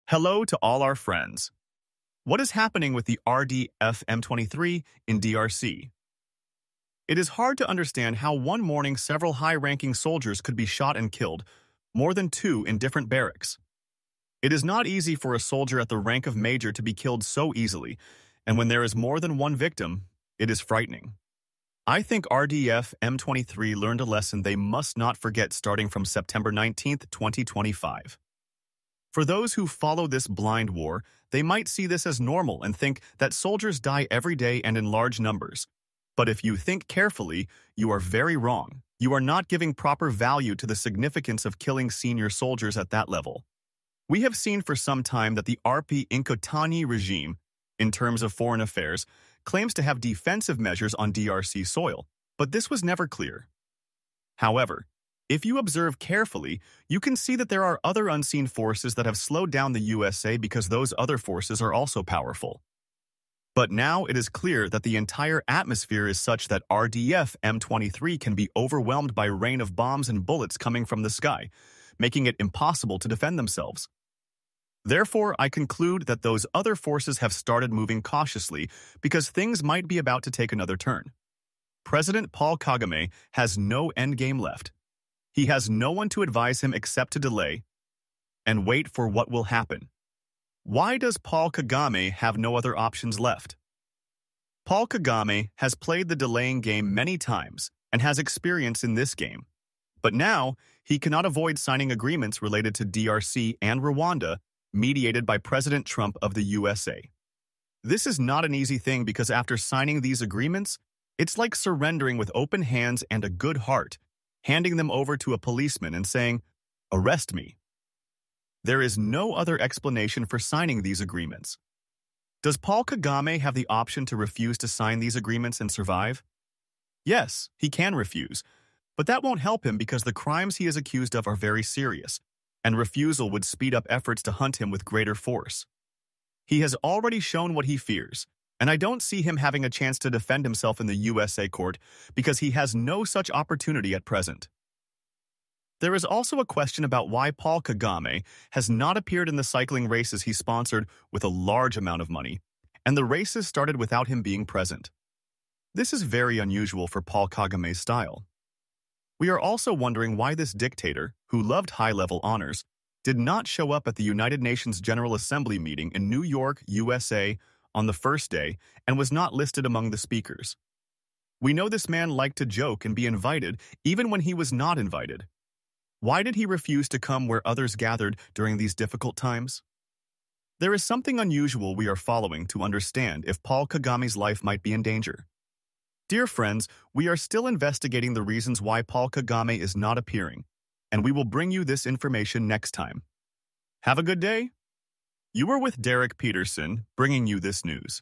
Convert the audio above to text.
Hello to all our friends. What is happening with the RDF M23 in DRC? It is hard to understand how one morning several high-ranking soldiers could be shot and killed, more than two in different barracks. It is not easy for a soldier at the rank of major to be killed so easily, and when there is more than one victim, it is frightening. I think RDF M23 learned a lesson they must not forget starting from September 19, 2025. For those who follow this blind war, they might see this as normal and think that soldiers die every day and in large numbers. But if you think carefully, you are very wrong. You are not giving proper value to the significance of killing senior soldiers at that level. We have seen for some time that the RP Inkotani regime, in terms of foreign affairs, claims to have defensive measures on DRC soil, but this was never clear. However, if you observe carefully, you can see that there are other unseen forces that have slowed down the USA because those other forces are also powerful. But now it is clear that the entire atmosphere is such that RDF M23 can be overwhelmed by a rain of bombs and bullets coming from the sky, making it impossible to defend themselves. Therefore, I conclude that those other forces have started moving cautiously because things might be about to take another turn. President Paul Kagame has no endgame left. He has no one to advise him except to delay and wait for what will happen. Why does Paul Kagame have no other options left? Paul Kagame has played the delaying game many times and has experience in this game. But now, he cannot avoid signing agreements related to DRC and Rwanda, mediated by President Trump of the USA. This is not an easy thing because after signing these agreements, it's like surrendering with open hands and a good heart, handing them over to a policeman and saying, "Arrest me." There is no other explanation for signing these agreements. Does Paul Kagame have the option to refuse to sign these agreements and survive? Yes, he can refuse, but that won't help him because the crimes he is accused of are very serious, and refusal would speed up efforts to hunt him with greater force. He has already shown what he fears, and I don't see him having a chance to defend himself in the USA court because he has no such opportunity at present. There is also a question about why Paul Kagame has not appeared in the cycling races he sponsored with a large amount of money, and the races started without him being present. This is very unusual for Paul Kagame's style. We are also wondering why this dictator, who loved high-level honors, did not show up at the United Nations General Assembly meeting in New York, USA, on the first day and was not listed among the speakers. We know this man liked to joke and be invited even when he was not invited. Why did he refuse to come where others gathered during these difficult times? There is something unusual we are following to understand if Paul Kagame's life might be in danger. Dear friends, we are still investigating the reasons why Paul Kagame is not appearing, and we will bring you this information next time. Have a good day. You were with Derek Peterson, bringing you this news.